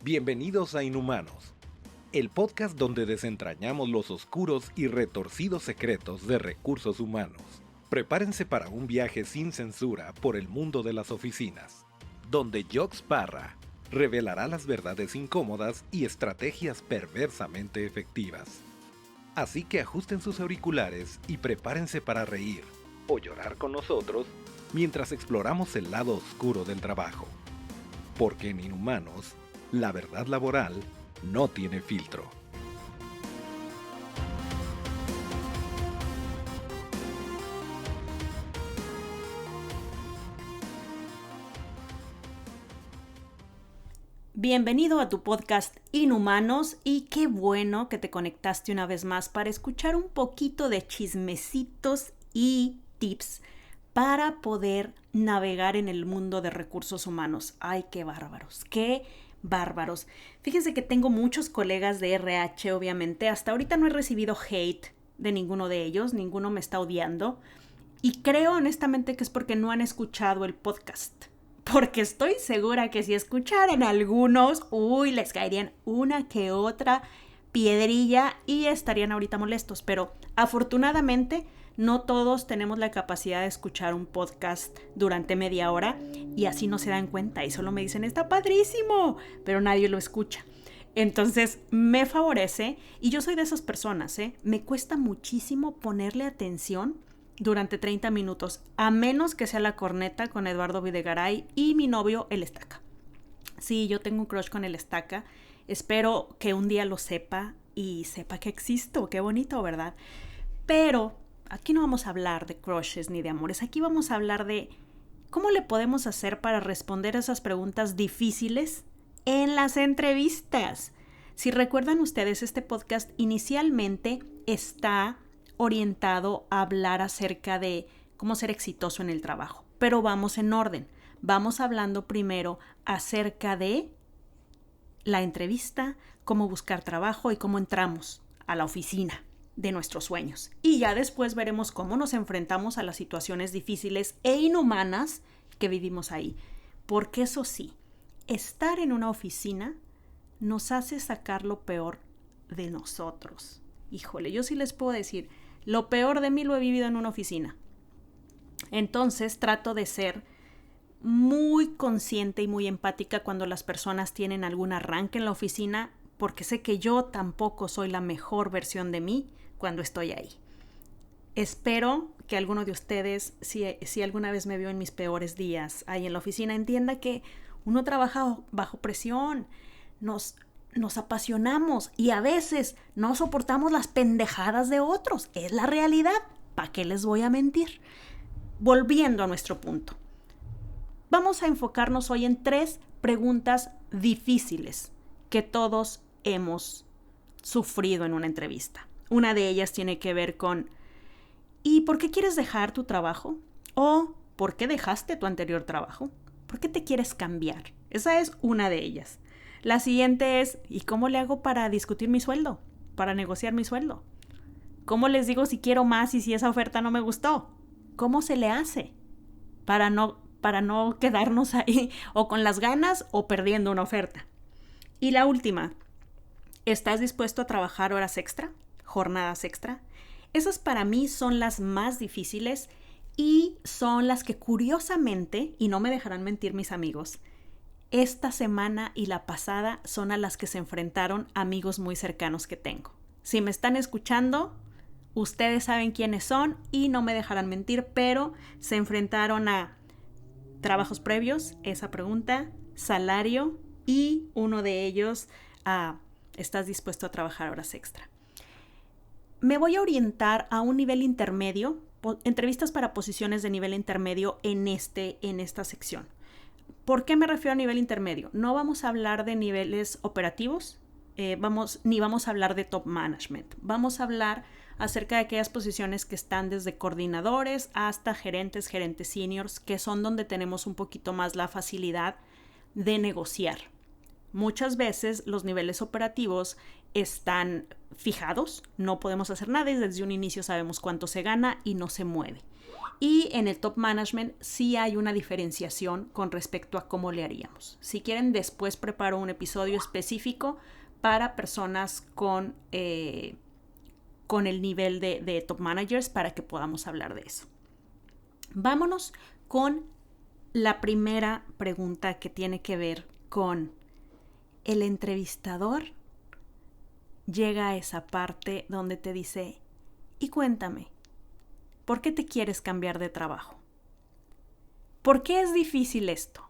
Bienvenidos a Inhumanos, el podcast donde desentrañamos los oscuros y retorcidos secretos de recursos humanos. Prepárense para un viaje sin censura por el mundo de las oficinas, donde Jox Parra revelará las verdades incómodas y estrategias perversamente efectivas. Así que ajusten sus auriculares y prepárense para reír o llorar con nosotros mientras exploramos el lado oscuro del trabajo. Porque en Inhumanos, la verdad laboral no tiene filtro. Bienvenido a tu podcast Inhumanos y qué bueno que te conectaste una vez más para escuchar un poquito de chismecitos y tips para poder navegar en el mundo de recursos humanos. ¡Ay, qué bárbaros! ¡Qué bárbaros! Fíjense que tengo muchos colegas de RH, obviamente. Hasta ahorita no he recibido hate de ninguno de ellos. Ninguno me está odiando. Y creo honestamente que es porque no han escuchado el podcast. Porque estoy segura que si escucharan algunos, les caerían una que otra piedrilla y estarían ahorita molestos. Pero afortunadamente no todos tenemos la capacidad de escuchar un podcast durante media hora y así no se dan cuenta y solo me dicen, está padrísimo, pero nadie lo escucha. Entonces me favorece y yo soy de esas personas, me cuesta muchísimo ponerle atención durante 30 minutos, a menos que sea La Corneta con Eduardo Videgaray y mi novio, el Estaca. Sí, yo tengo un crush con el Estaca. Espero que un día lo sepa y sepa que existo. Qué bonito, ¿verdad? Pero aquí no vamos a hablar de crushes ni de amores. Aquí vamos a hablar de cómo le podemos hacer para responder a esas preguntas difíciles en las entrevistas. Si recuerdan ustedes, este podcast inicialmente está orientado a hablar acerca de cómo ser exitoso en el trabajo. Pero vamos en orden. Vamos hablando primero acerca de la entrevista, cómo buscar trabajo y cómo entramos a la oficina de nuestros sueños. Y ya después veremos cómo nos enfrentamos a las situaciones difíciles e inhumanas que vivimos ahí. Porque eso sí, estar en una oficina nos hace sacar lo peor de nosotros. Híjole, yo sí les puedo decir, lo peor de mí lo he vivido en una oficina. Entonces trato de ser muy consciente y muy empática cuando las personas tienen algún arranque en la oficina, porque sé que yo tampoco soy la mejor versión de mí cuando estoy ahí. Espero que alguno de ustedes, si alguna vez me vio en mis peores días ahí en la oficina, entienda que uno trabaja bajo presión, nos apasionamos y a veces no soportamos las pendejadas de otros. Es la realidad. ¿Para qué les voy a mentir? Volviendo a nuestro punto. Vamos a enfocarnos hoy en 3 preguntas difíciles que todos hemos sufrido en una entrevista. Una de ellas tiene que ver con ¿y por qué quieres dejar tu trabajo? ¿O por qué dejaste tu anterior trabajo? ¿Por qué te quieres cambiar? Esa es una de ellas. La siguiente es, ¿y cómo le hago para discutir mi sueldo? Para negociar mi sueldo. ¿Cómo les digo si quiero más y si esa oferta no me gustó? ¿Cómo se le hace para no quedarnos ahí o con las ganas o perdiendo una oferta? Y la última, ¿estás dispuesto a trabajar horas extra? ¿Jornadas extra? Esas para mí son las más difíciles y son las que curiosamente, y no me dejarán mentir mis amigos, esta semana y la pasada son a las que se enfrentaron amigos muy cercanos que tengo. Si me están escuchando, ustedes saben quiénes son y no me dejarán mentir, pero se enfrentaron a trabajos previos, esa pregunta, salario y uno de ellos a ¿estás dispuesto a trabajar horas extra? Me voy a orientar a un nivel intermedio, entrevistas para posiciones de nivel intermedio en esta sección. ¿Por qué me refiero a nivel intermedio? No vamos a hablar de niveles operativos, ni vamos a hablar de top management. Vamos a hablar acerca de aquellas posiciones que están desde coordinadores hasta gerentes seniors, que son donde tenemos un poquito más la facilidad de negociar. Muchas veces los niveles operativos están fijados, no podemos hacer nada y desde un inicio sabemos cuánto se gana y no se mueve. Y en el top management sí hay una diferenciación con respecto a cómo le haríamos. Si quieren, después preparo un episodio específico para personas con el nivel de top managers para que podamos hablar de eso. Vámonos con la primera pregunta que tiene que ver con el entrevistador. Llega a esa parte donde te dice, y cuéntame, ¿por qué te quieres cambiar de trabajo? ¿Por qué es difícil esto?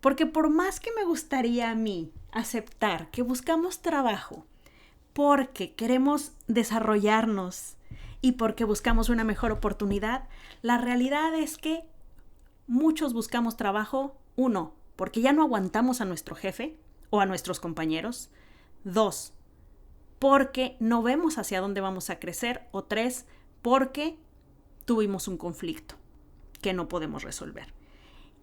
Porque por más que me gustaría a mí aceptar que buscamos trabajo porque queremos desarrollarnos y porque buscamos una mejor oportunidad, la realidad es que muchos buscamos trabajo, 1, porque ya no aguantamos a nuestro jefe o a nuestros compañeros, 2, porque no vemos hacia dónde vamos a crecer, o 3, porque tuvimos un conflicto que no podemos resolver.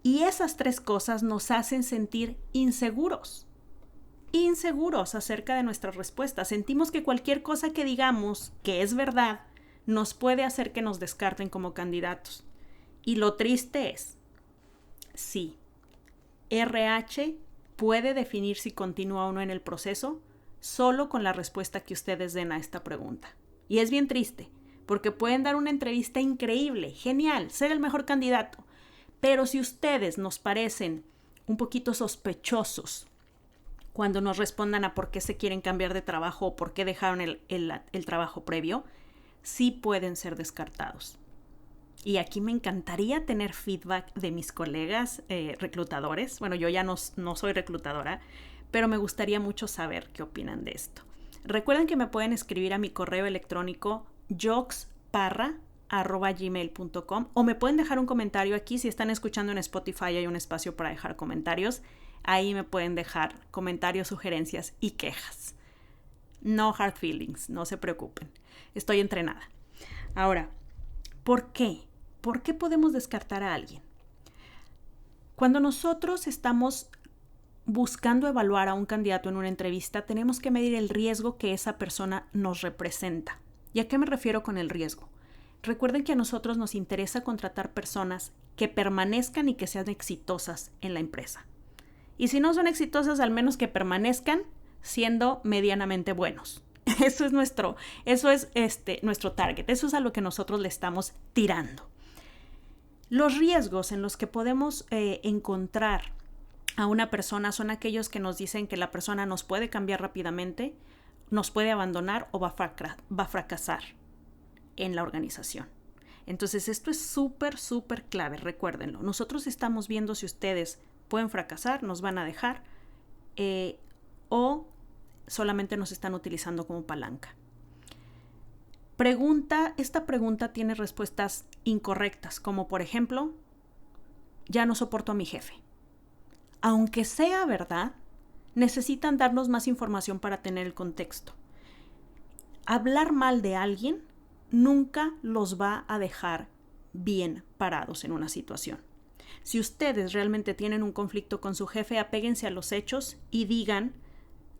Y esas 3 cosas nos hacen sentir inseguros acerca de nuestras respuestas. Sentimos que cualquier cosa que digamos que es verdad nos puede hacer que nos descarten como candidatos. Y lo triste es, sí, RH puede definir si continúa o no en el proceso solo con la respuesta que ustedes den a esta pregunta. Y es bien triste, porque pueden dar una entrevista increíble, genial, ser el mejor candidato. Pero si ustedes nos parecen un poquito sospechosos cuando nos respondan a por qué se quieren cambiar de trabajo o por qué dejaron el trabajo previo, sí pueden ser descartados. Y aquí me encantaría tener feedback de mis colegas reclutadores. Bueno, yo ya no soy reclutadora, pero me gustaría mucho saber qué opinan de esto. Recuerden que me pueden escribir a mi correo electrónico joxparra@gmail.com o me pueden dejar un comentario aquí. Si están escuchando en Spotify hay un espacio para dejar comentarios. Ahí me pueden dejar comentarios, sugerencias y quejas. No hard feelings, no se preocupen. Estoy entrenada. Ahora, ¿por qué? ¿Por qué podemos descartar a alguien? Cuando nosotros estamos buscando evaluar a un candidato en una entrevista, tenemos que medir el riesgo que esa persona nos representa. ¿Y a qué me refiero con el riesgo? Recuerden que a nosotros nos interesa contratar personas que permanezcan y que sean exitosas en la empresa. Y si no son exitosas, al menos que permanezcan siendo medianamente buenos. Eso es nuestro target. Eso es a lo que nosotros le estamos tirando. Los riesgos en los que podemos encontrar a una persona son aquellos que nos dicen que la persona nos puede cambiar rápidamente, nos puede abandonar o va a fracasar en la organización. Entonces esto es súper, súper clave, recuérdenlo. Nosotros estamos viendo si ustedes pueden fracasar, nos van a dejar o solamente nos están utilizando como palanca. Esta pregunta tiene respuestas incorrectas, como por ejemplo, ya no soporto a mi jefe. Aunque sea verdad, necesitan darnos más información para tener el contexto. Hablar mal de alguien nunca los va a dejar bien parados en una situación. Si ustedes realmente tienen un conflicto con su jefe, apéguense a los hechos y digan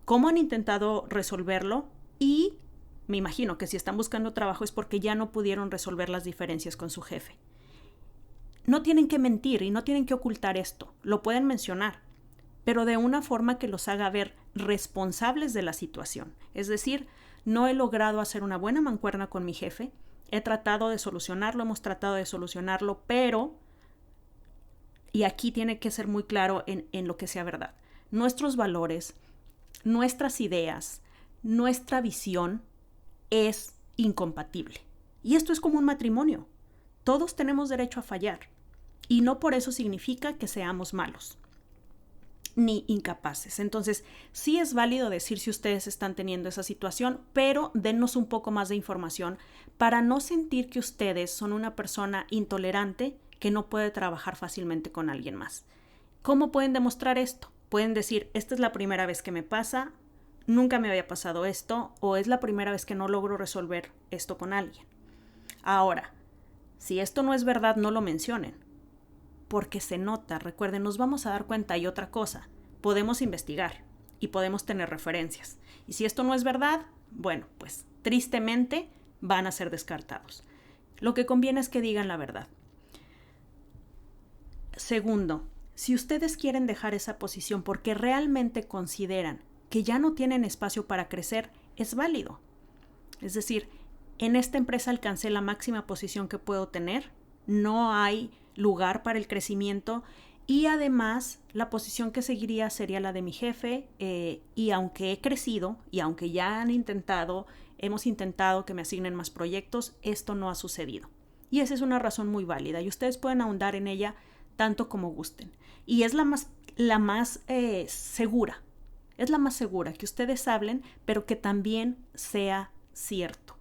cómo han intentado resolverlo, y me imagino que si están buscando trabajo es porque ya no pudieron resolver las diferencias con su jefe. No tienen que mentir y no tienen que ocultar esto, lo pueden mencionar, pero de una forma que los haga ver responsables de la situación. Es decir, no he logrado hacer una buena mancuerna con mi jefe, he tratado de solucionarlo, hemos tratado de solucionarlo, pero, y aquí tiene que ser muy claro en lo que sea verdad, nuestros valores, nuestras ideas, nuestra visión es incompatible. Y esto es como un matrimonio. Todos tenemos derecho a fallar. Y no por eso significa que seamos malos ni incapaces. Entonces, sí es válido decir si ustedes están teniendo esa situación, pero dennos un poco más de información para no sentir que ustedes son una persona intolerante que no puede trabajar fácilmente con alguien más. ¿Cómo pueden demostrar esto? Pueden decir, esta es la primera vez que me pasa, nunca me había pasado esto, o es la primera vez que no logro resolver esto con alguien. Ahora, si esto no es verdad, no lo mencionen, porque se nota. Recuerden, nos vamos a dar cuenta. Y otra cosa, podemos investigar. y podemos tener referencias. Y si esto no es verdad, bueno, pues tristemente van a ser descartados. Lo que conviene es que digan la verdad. Segundo, si ustedes quieren dejar esa posición porque realmente consideran que ya no tienen espacio para crecer, es válido. Es decir, en esta empresa alcancé la máxima posición que puedo tener, no hay lugar para el crecimiento y además la posición que seguiría sería la de mi jefe y aunque he crecido y aunque ya hemos intentado que me asignen más proyectos, esto no ha sucedido. Y esa es una razón muy válida y ustedes pueden ahondar en ella tanto como gusten. Y es la más segura. Es la más segura, que ustedes hablen, pero que también sea cierto.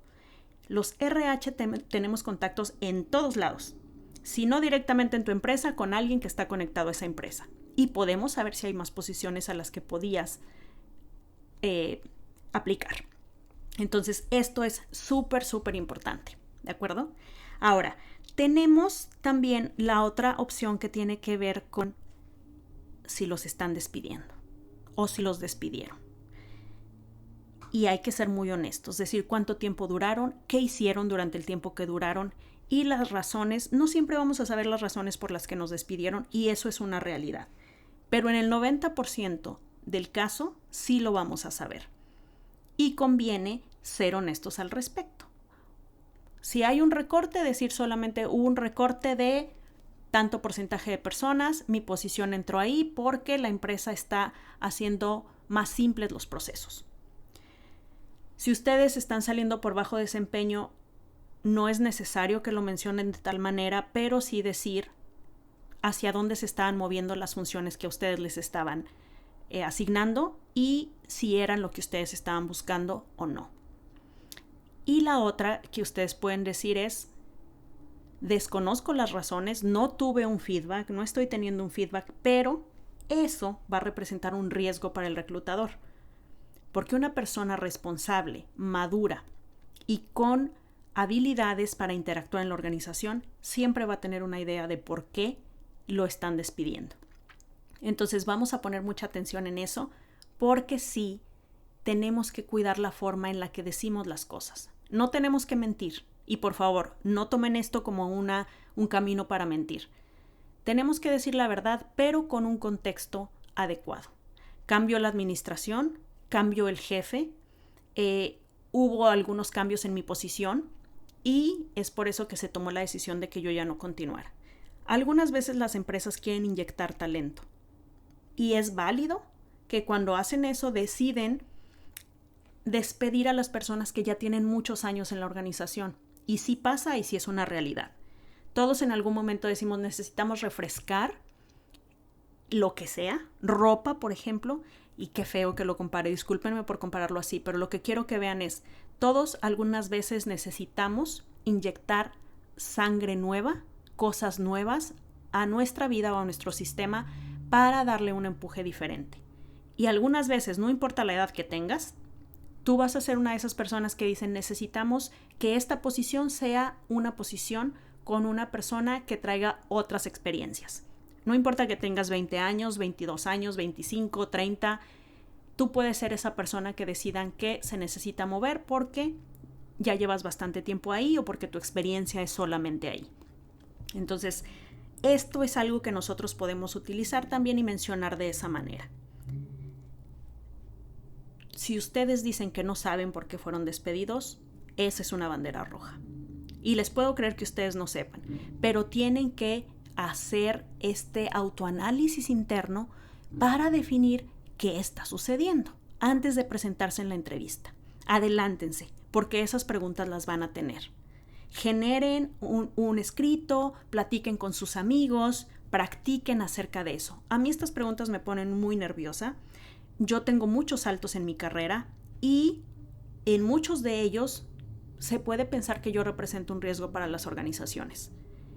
Los RH tenemos contactos en todos lados. Si no directamente en tu empresa, con alguien que está conectado a esa empresa. Y podemos saber si hay más posiciones a las que podías aplicar. Entonces, esto es súper, súper importante. ¿De acuerdo? Ahora, tenemos también la otra opción que tiene que ver con si los están despidiendo o si los despidieron. Y hay que ser muy honestos, es decir, cuánto tiempo duraron, qué hicieron durante el tiempo que duraron y las razones. No siempre vamos a saber las razones por las que nos despidieron y eso es una realidad. Pero en el 90% del caso sí lo vamos a saber. Y conviene ser honestos al respecto. Si hay un recorte, decir solamente hubo un recorte de tanto porcentaje de personas, mi posición entró ahí porque la empresa está haciendo más simples los procesos. Si ustedes están saliendo por bajo desempeño, no es necesario que lo mencionen de tal manera, pero sí decir hacia dónde se estaban moviendo las funciones que a ustedes les estaban asignando y si eran lo que ustedes estaban buscando o no. Y la otra que ustedes pueden decir es: desconozco las razones, no tuve un feedback, no estoy teniendo un feedback, pero eso va a representar un riesgo para el reclutador. Porque una persona responsable, madura y con habilidades para interactuar en la organización siempre va a tener una idea de por qué lo están despidiendo. Entonces vamos a poner mucha atención en eso porque sí tenemos que cuidar la forma en la que decimos las cosas. No tenemos que mentir. Y por favor, no tomen esto como un camino para mentir. Tenemos que decir la verdad, pero con un contexto adecuado. Cambió la administración, cambió el jefe, hubo algunos cambios en mi posición y es por eso que se tomó la decisión de que yo ya no continuara. Algunas veces las empresas quieren inyectar talento y es válido que cuando hacen eso deciden despedir a las personas que ya tienen muchos años en la organización. Y sí pasa y sí es una realidad. Todos en algún momento decimos necesitamos refrescar lo que sea, ropa por ejemplo, y qué feo que lo compare, discúlpenme por compararlo así, pero lo que quiero que vean es, todos algunas veces necesitamos inyectar sangre nueva, cosas nuevas a nuestra vida o a nuestro sistema para darle un empuje diferente. Y algunas veces, no importa la edad que tengas, tú vas a ser una de esas personas que dicen necesitamos que esta posición sea una posición con una persona que traiga otras experiencias. No importa que tengas 20 años, 22 años, 25, 30, tú puedes ser esa persona que decidan que se necesita mover porque ya llevas bastante tiempo ahí o porque tu experiencia es solamente ahí. Entonces, esto es algo que nosotros podemos utilizar también y mencionar de esa manera. Si ustedes dicen que no saben por qué fueron despedidos, esa es una bandera roja. Y les puedo creer que ustedes no sepan, pero tienen que hacer este autoanálisis interno para definir qué está sucediendo antes de presentarse en la entrevista. Adelántense, porque esas preguntas las van a tener. Generen un escrito, platiquen con sus amigos, practiquen acerca de eso. A mí estas preguntas me ponen muy nerviosa. Yo tengo muchos saltos en mi carrera y en muchos de ellos se puede pensar que yo represento un riesgo para las organizaciones.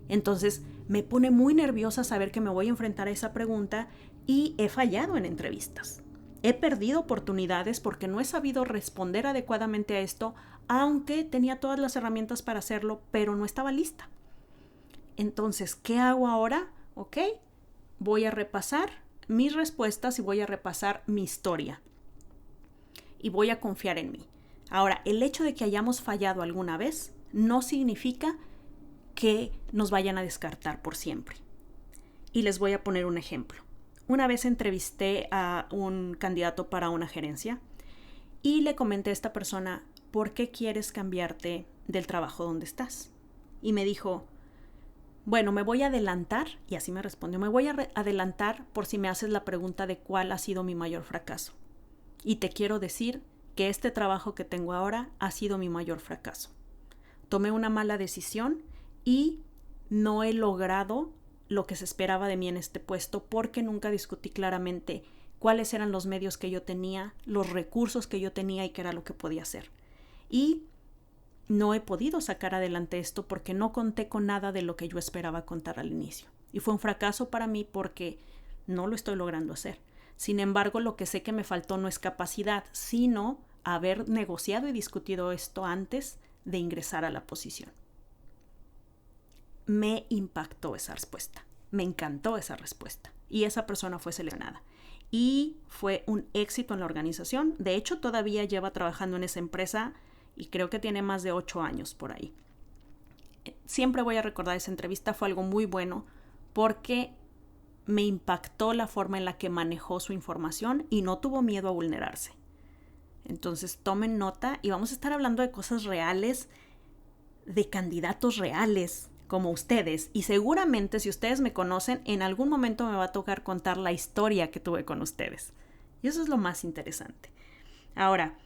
Entonces me pone muy nerviosa saber que me voy a enfrentar a esa pregunta y he fallado en entrevistas. He perdido oportunidades porque no he sabido responder adecuadamente a esto, aunque tenía todas las herramientas para hacerlo, pero no estaba lista. Entonces, ¿qué hago ahora? Ok, voy a repasar mis respuestas y voy a repasar mi historia. y voy a confiar en mí. Ahora, el hecho de que hayamos fallado alguna vez no significa que nos vayan a descartar por siempre. Y les voy a poner un ejemplo. Una vez entrevisté a un candidato para una gerencia y le comenté a esta persona, ¿por qué quieres cambiarte del trabajo donde estás? Y me dijo, bueno, me voy a adelantar, y así me respondió, me voy a adelantar por si me haces la pregunta de cuál ha sido mi mayor fracaso. Y te quiero decir que este trabajo que tengo ahora ha sido mi mayor fracaso. Tomé una mala decisión y no he logrado lo que se esperaba de mí en este puesto porque nunca discutí claramente cuáles eran los medios que yo tenía, los recursos que yo tenía y qué era lo que podía hacer. Y no he podido sacar adelante esto porque no conté con nada de lo que yo esperaba contar al inicio. Y fue un fracaso para mí porque no lo estoy logrando hacer. Sin embargo, lo que sé que me faltó no es capacidad, sino haber negociado y discutido esto antes de ingresar a la posición. Me impactó esa respuesta, me encantó esa respuesta y esa persona fue seleccionada y fue un éxito en la organización. De hecho, todavía lleva trabajando en esa empresa y creo que tiene más de 8 años por ahí. Siempre voy a recordar esa entrevista, fue algo muy bueno porque me impactó la forma en la que manejó su información y no tuvo miedo a vulnerarse. Entonces tomen nota y vamos a estar hablando de cosas reales, de candidatos reales como ustedes. Y seguramente si ustedes me conocen, en algún momento me va a tocar contar la historia que tuve con ustedes. Y eso es lo más interesante. Ahora,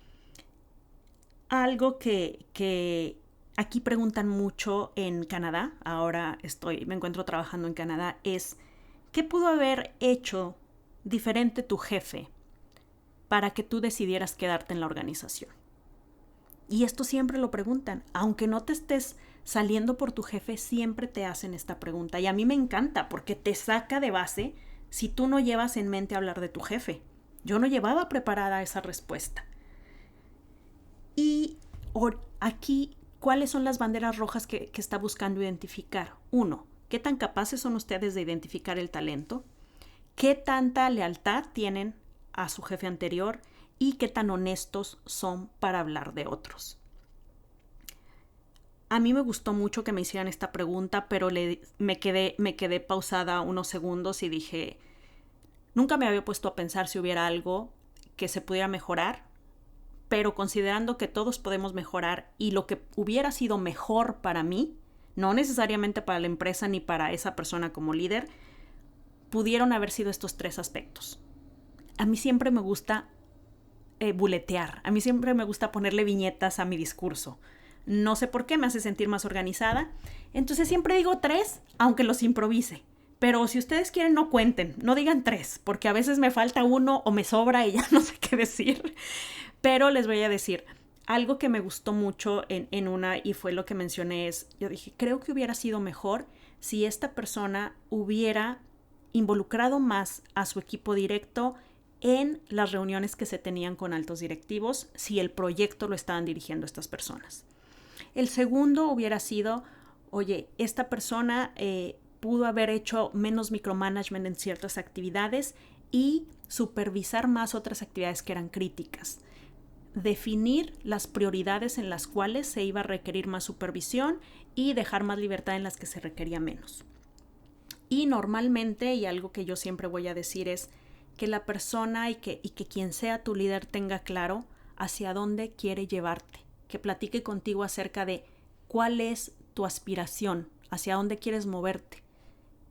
algo que aquí preguntan mucho en Canadá, ahora me encuentro trabajando en Canadá, es ¿qué pudo haber hecho diferente tu jefe para que tú decidieras quedarte en la organización? Y esto siempre lo preguntan. Aunque no te estés saliendo por tu jefe, siempre te hacen esta pregunta. Y a mí me encanta porque te saca de base si tú no llevas en mente hablar de tu jefe. Yo no llevaba preparada esa respuesta. Y aquí, ¿cuáles son las banderas rojas que está buscando identificar? 1. ¿Qué tan capaces son ustedes de identificar el talento? ¿Qué tanta lealtad tienen a su jefe anterior? ¿Y qué tan honestos son para hablar de otros? A mí me gustó mucho que me hicieran esta pregunta, pero me quedé pausada unos segundos y dije, nunca me había puesto a pensar si hubiera algo que se pudiera mejorar, pero considerando que todos podemos mejorar y lo que hubiera sido mejor para mí, no necesariamente para la empresa ni para esa persona como líder, pudieron haber sido estos 3 aspectos. A mí siempre me gusta buletear, a mí siempre me gusta ponerle viñetas a mi discurso. No sé por qué, me hace sentir más organizada. Entonces siempre digo 3, aunque los improvise. Pero si ustedes quieren, no cuenten, no digan 3, porque a veces me falta uno o me sobra y ya no sé qué decir. Pero les voy a decir, algo que me gustó mucho en una, y fue lo que mencioné, es, yo dije, creo que hubiera sido mejor si esta persona hubiera involucrado más a su equipo directo en las reuniones que se tenían con altos directivos, si el proyecto lo estaban dirigiendo estas personas. El segundo hubiera sido, oye, esta persona pudo haber hecho menos micromanagement en ciertas actividades y supervisar más otras actividades que eran críticas. Definir las prioridades en las cuales se iba a requerir más supervisión y dejar más libertad en las que se requería menos. Y normalmente, y algo que yo siempre voy a decir es que la persona y que quien sea tu líder tenga claro hacia dónde quiere llevarte, que platique contigo acerca de cuál es tu aspiración, hacia dónde quieres moverte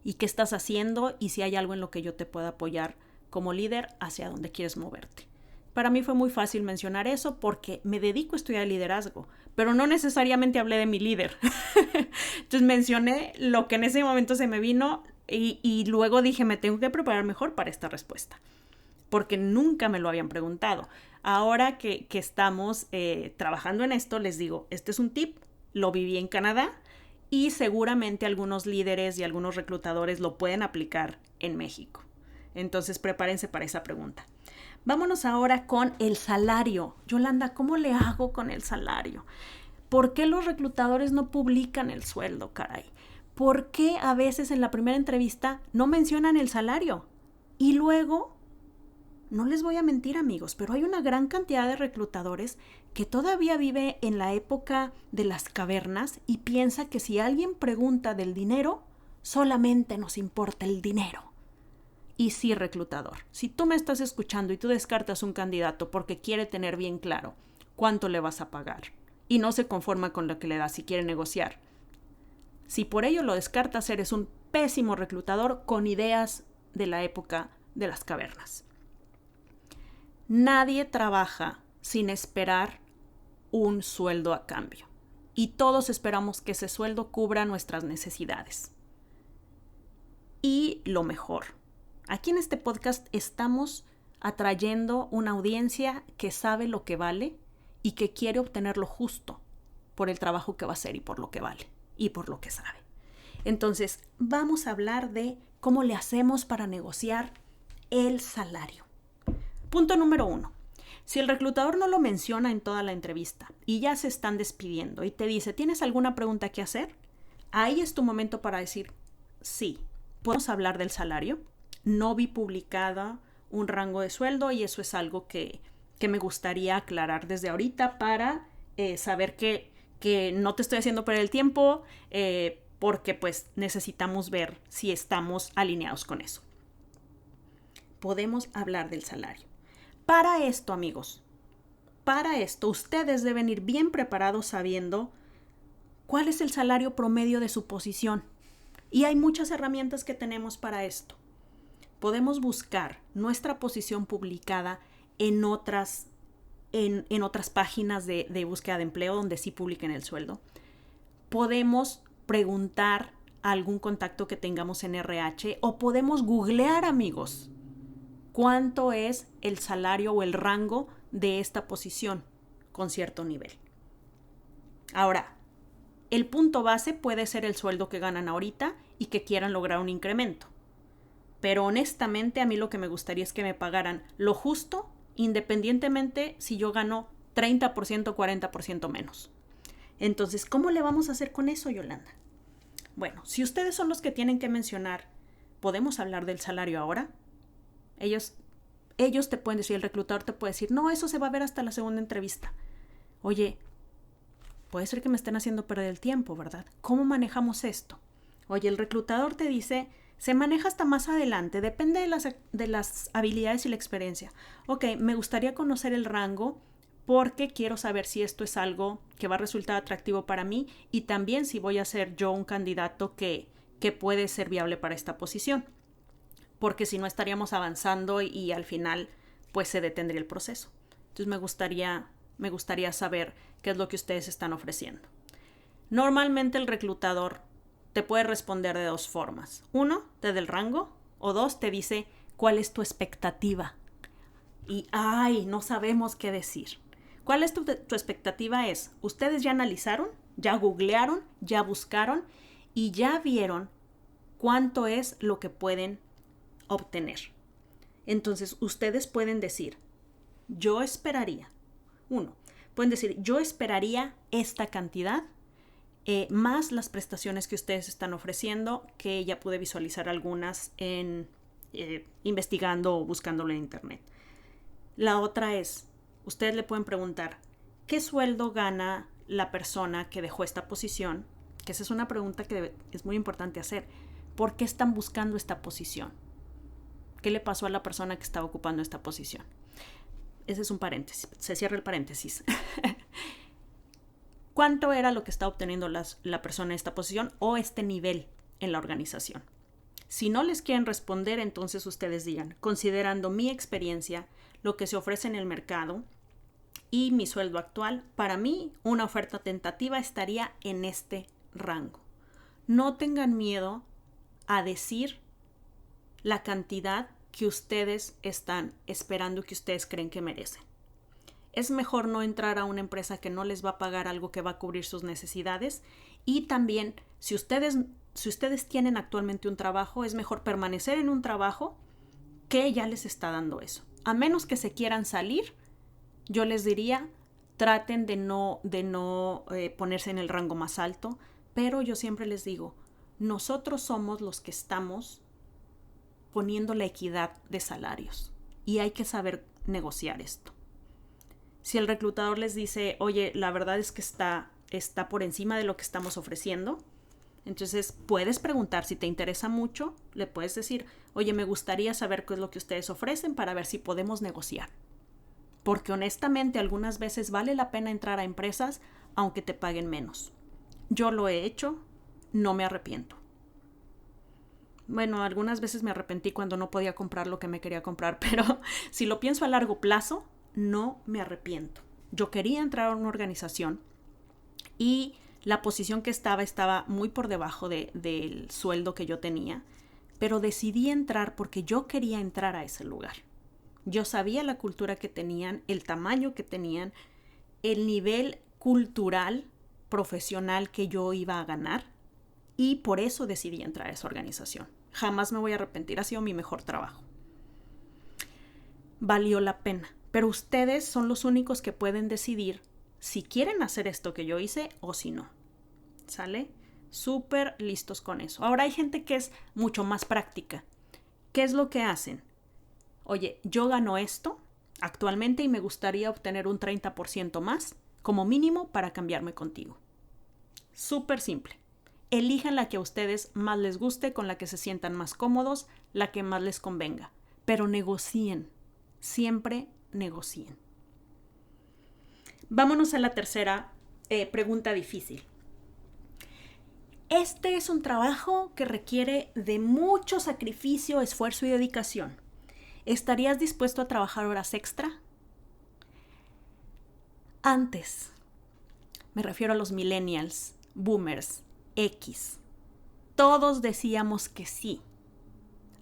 y qué estás haciendo y si hay algo en lo que yo te pueda apoyar como líder hacia dónde quieres moverte. Para mí fue muy fácil mencionar eso porque me dedico a estudiar liderazgo, pero no necesariamente hablé de mi líder. Entonces mencioné lo que en ese momento se me vino y luego dije, me tengo que preparar mejor para esta respuesta, porque nunca me lo habían preguntado. Ahora que estamos trabajando en esto, les digo, este es un tip, lo viví en Canadá y seguramente algunos líderes y algunos reclutadores lo pueden aplicar en México. Entonces prepárense para esa pregunta. Vámonos ahora con el salario. Yolanda, ¿cómo le hago con el salario? ¿Por qué los reclutadores no publican el sueldo, caray? ¿Por qué a veces en la primera entrevista no mencionan el salario? Y luego no les voy a mentir, amigos, pero hay una gran cantidad de reclutadores que todavía vive en la época de las cavernas y piensa que si alguien pregunta del dinero, solamente nos importa el dinero. Y sí, reclutador, si tú me estás escuchando y tú descartas un candidato porque quiere tener bien claro cuánto le vas a pagar y no se conforma con lo que le das y quiere negociar, si por ello lo descartas, eres un pésimo reclutador con ideas de la época de las cavernas. Nadie trabaja sin esperar un sueldo a cambio. Y todos esperamos que ese sueldo cubra nuestras necesidades. Y lo mejor, aquí en este podcast estamos atrayendo una audiencia que sabe lo que vale y que quiere obtener lo justo por el trabajo que va a hacer y por lo que vale y por lo que sabe. Entonces, vamos a hablar de cómo le hacemos para negociar el salario. Punto número 1. Si el reclutador no lo menciona en toda la entrevista y ya se están despidiendo y te dice, ¿tienes alguna pregunta que hacer? Ahí es tu momento para decir, sí, ¿podemos hablar del salario? No vi publicada un rango de sueldo y eso es algo que me gustaría aclarar desde ahorita para saber que no te estoy haciendo perder el tiempo porque pues necesitamos ver si estamos alineados con eso. Podemos hablar del salario. Para esto, amigos, ustedes deben ir bien preparados sabiendo cuál es el salario promedio de su posición. Y hay muchas herramientas que tenemos para esto. Podemos buscar nuestra posición publicada en otras páginas de búsqueda de empleo donde sí publiquen el sueldo. Podemos preguntar a algún contacto que tengamos en RH o podemos googlear, amigos, cuánto es el salario o el rango de esta posición con cierto nivel. Ahora, el punto base puede ser el sueldo que ganan ahorita y que quieran lograr un incremento. Pero honestamente a mí lo que me gustaría es que me pagaran lo justo independientemente si yo gano 30% o 40% menos. Entonces, ¿cómo le vamos a hacer con eso, Yolanda? Bueno, si ustedes son los que tienen que mencionar, ¿podemos hablar del salario ahora? Ellos te pueden decir, el reclutador te puede decir, no, eso se va a ver hasta la segunda entrevista. Oye, puede ser que me estén haciendo perder el tiempo, ¿verdad? ¿Cómo manejamos esto? Oye, el reclutador te dice, se maneja hasta más adelante, depende de las habilidades y la experiencia. Ok, me gustaría conocer el rango porque quiero saber si esto es algo que va a resultar atractivo para mí y también si voy a ser yo un candidato que puede ser viable para esta posición. Porque si no estaríamos avanzando y al final pues se detendría el proceso. Entonces me gustaría saber qué es lo que ustedes están ofreciendo. Normalmente el reclutador te puede responder de dos formas. 1, te da el rango, o 2, te dice cuál es tu expectativa. Y no sabemos qué decir. ¿Cuál es tu expectativa? Ustedes ya analizaron, ya googlearon, ya buscaron y ya vieron cuánto es lo que pueden obtener. Entonces, ustedes pueden decir, yo esperaría esta cantidad, más las prestaciones que ustedes están ofreciendo, que ya pude visualizar algunas investigando o buscándolo en internet. La otra es, ustedes le pueden preguntar, ¿qué sueldo gana la persona que dejó esta posición? Que esa es una pregunta que es muy importante hacer. ¿Por qué están buscando esta posición? ¿Qué le pasó a la persona que estaba ocupando esta posición? Ese es un paréntesis. Se cierra el paréntesis. ¿Cuánto era lo que está obteniendo la persona en esta posición o este nivel en la organización? Si no les quieren responder, entonces ustedes digan, considerando mi experiencia, lo que se ofrece en el mercado y mi sueldo actual, para mí una oferta tentativa estaría en este rango. No tengan miedo a decir la cantidad que ustedes están esperando, que ustedes creen que merecen. Es mejor no entrar a una empresa que no les va a pagar algo que va a cubrir sus necesidades. Y también, si ustedes tienen actualmente un trabajo, es mejor permanecer en un trabajo que ya les está dando eso. A menos que se quieran salir, yo les diría, traten de no ponerse en el rango más alto. Pero yo siempre les digo, nosotros somos los que estamos poniendo la equidad de salarios. y hay que saber negociar esto. Si el reclutador les dice, oye, la verdad es que está por encima de lo que estamos ofreciendo, entonces puedes preguntar si te interesa mucho, le puedes decir, oye, me gustaría saber qué es lo que ustedes ofrecen para ver si podemos negociar. Porque honestamente algunas veces vale la pena entrar a empresas aunque te paguen menos. Yo lo he hecho, no me arrepiento. Bueno, algunas veces me arrepentí cuando no podía comprar lo que me quería comprar, pero si lo pienso a largo plazo, no me arrepiento. Yo quería entrar a una organización y la posición que estaba muy por debajo del sueldo que yo tenía, pero decidí entrar porque yo quería entrar a ese lugar. Yo sabía la cultura que tenían, el tamaño que tenían, el nivel cultural, profesional que yo iba a ganar, y por eso decidí entrar a esa organización. Jamás me voy a arrepentir, ha sido mi mejor trabajo. Valió la pena, pero ustedes son los únicos que pueden decidir si quieren hacer esto que yo hice o si no. ¿Sale? Súper listos con eso. Ahora hay gente que es mucho más práctica. ¿Qué es lo que hacen? Oye, yo gano esto actualmente y me gustaría obtener un 30% más como mínimo para cambiarme contigo. Súper simple. Elijan la que a ustedes más les guste, con la que se sientan más cómodos, la que más les convenga. Pero negocien. Siempre negocien. Vámonos a la tercera pregunta difícil. Este es un trabajo que requiere de mucho sacrificio, esfuerzo y dedicación. ¿Estarías dispuesto a trabajar horas extra? Antes, me refiero a los millennials, boomers, X. Todos decíamos que sí.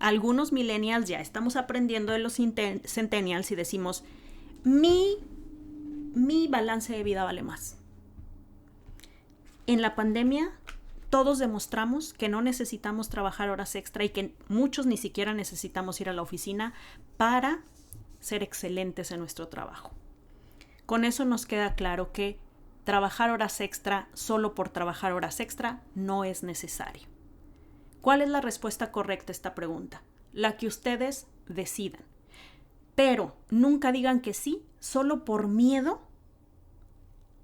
Algunos millennials ya estamos aprendiendo de los centennials y decimos, mi balance de vida vale más. En la pandemia, todos demostramos que no necesitamos trabajar horas extra y que muchos ni siquiera necesitamos ir a la oficina para ser excelentes en nuestro trabajo. Con eso nos queda claro que trabajar horas extra solo por trabajar horas extra no es necesario. ¿Cuál es la respuesta correcta a esta pregunta? La que ustedes decidan. Pero nunca digan que sí solo por miedo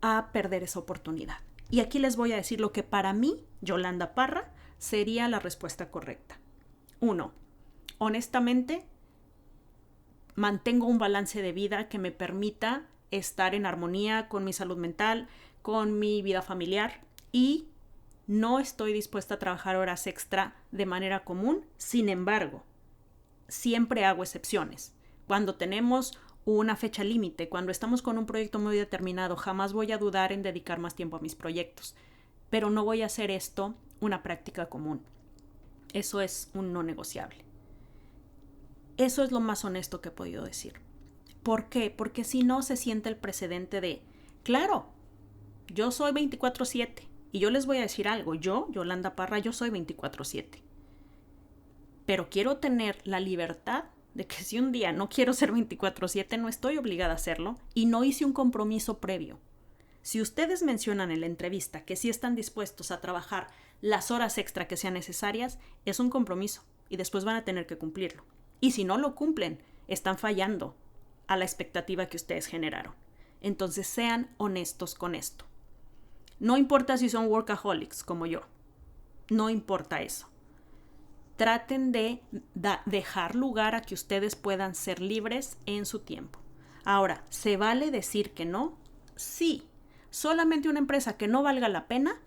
a perder esa oportunidad. Y aquí les voy a decir lo que para mí, Yolanda Parra, sería la respuesta correcta. 1. Honestamente, mantengo un balance de vida que me permita estar en armonía con mi salud mental, con mi vida familiar, y no estoy dispuesta a trabajar horas extra de manera común. Sin embargo, siempre hago excepciones. Cuando tenemos una fecha límite, cuando estamos con un proyecto muy determinado, jamás voy a dudar en dedicar más tiempo a mis proyectos. Pero no voy a hacer esto una práctica común. Eso es un no negociable. Eso es lo más honesto que he podido decir. ¿Por qué? Porque si no se siente el precedente de, claro, yo soy 24/7 y yo les voy a decir algo, yo, Yolanda Parra, yo soy 24/7. Pero quiero tener la libertad de que si un día no quiero ser 24/7, no estoy obligada a hacerlo y no hice un compromiso previo. Si ustedes mencionan en la entrevista que sí están dispuestos a trabajar las horas extra que sean necesarias, es un compromiso y después van a tener que cumplirlo. Y si no lo cumplen, están fallando a la expectativa que ustedes generaron. Entonces sean honestos con esto. No importa si son workaholics como yo. No importa eso. Traten de dejar lugar a que ustedes puedan ser libres en su tiempo. Ahora, ¿se vale decir que no? Sí. Solamente una empresa que no valga la pena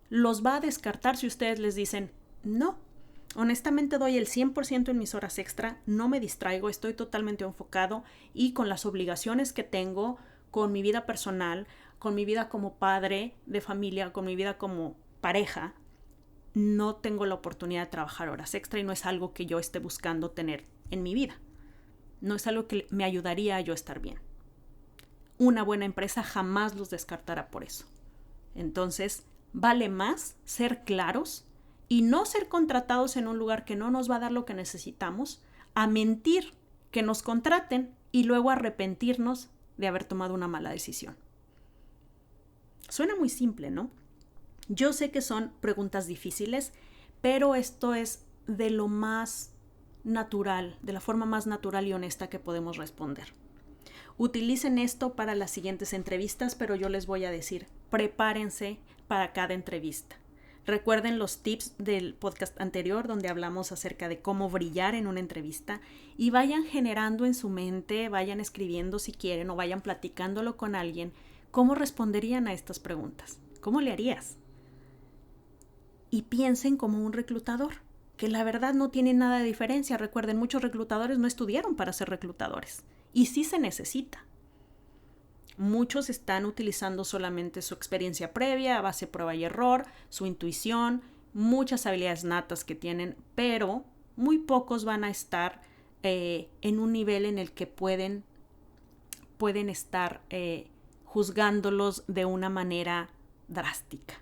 los va a descartar si ustedes les dicen no. Honestamente doy el 100% en mis horas extra, no me distraigo, estoy totalmente enfocado y con las obligaciones que tengo, con mi vida personal, con mi vida como padre de familia, con mi vida como pareja, no tengo la oportunidad de trabajar horas extra y no es algo que yo esté buscando tener en mi vida. No es algo que me ayudaría a yo estar bien. Una buena empresa jamás los descartará por eso. Entonces, vale más ser claros y no ser contratados en un lugar que no nos va a dar lo que necesitamos, a mentir que nos contraten y luego arrepentirnos de haber tomado una mala decisión. Suena muy simple, ¿no? Yo sé que son preguntas difíciles, pero esto es de lo más natural, de la forma más natural y honesta que podemos responder. Utilicen esto para las siguientes entrevistas, pero yo les voy a decir, prepárense para cada entrevista. Recuerden los tips del podcast anterior donde hablamos acerca de cómo brillar en una entrevista y vayan generando en su mente, vayan escribiendo si quieren o vayan platicándolo con alguien, cómo responderían a estas preguntas, cómo le harías. Y piensen como un reclutador, que la verdad no tiene nada de diferencia. Recuerden, muchos reclutadores no estudiaron para ser reclutadores y sí se necesita. Muchos están utilizando solamente su experiencia previa, a base de prueba y error, su intuición, muchas habilidades natas que tienen, pero muy pocos van a estar en un nivel en el que pueden estar juzgándolos de una manera drástica.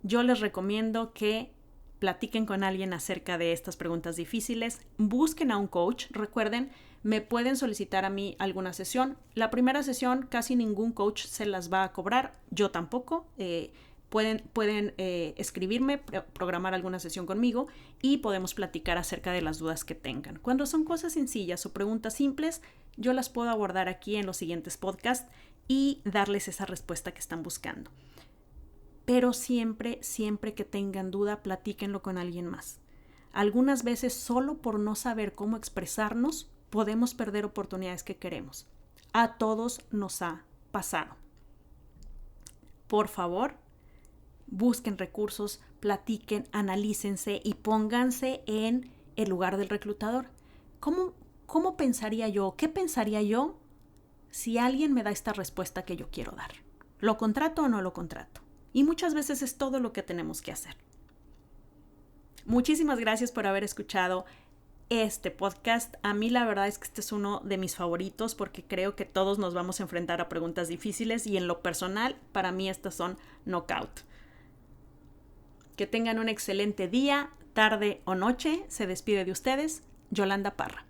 Yo les recomiendo que platiquen con alguien acerca de estas preguntas difíciles, busquen a un coach. Recuerden, me pueden solicitar a mí alguna sesión. La primera sesión casi ningún coach se las va a cobrar, yo tampoco. Pueden escribirme, programar alguna sesión conmigo y podemos platicar acerca de las dudas que tengan. Cuando son cosas sencillas o preguntas simples, yo las puedo abordar aquí en los siguientes podcasts y darles esa respuesta que están buscando. Pero siempre que tengan duda, platíquenlo con alguien más. Algunas veces solo por no saber cómo expresarnos, podemos perder oportunidades que queremos. A todos nos ha pasado. Por favor, busquen recursos, platiquen, analícense y pónganse en el lugar del reclutador. ¿Cómo pensaría yo? ¿Qué pensaría yo si alguien me da esta respuesta que yo quiero dar? ¿Lo contrato o no lo contrato? Y muchas veces es todo lo que tenemos que hacer. Muchísimas gracias por haber escuchado este podcast. A mí la verdad es que este es uno de mis favoritos porque creo que todos nos vamos a enfrentar a preguntas difíciles y en lo personal, para mí estas son knockout. Que tengan un excelente día, tarde o noche. Se despide de ustedes, Yolanda Parra.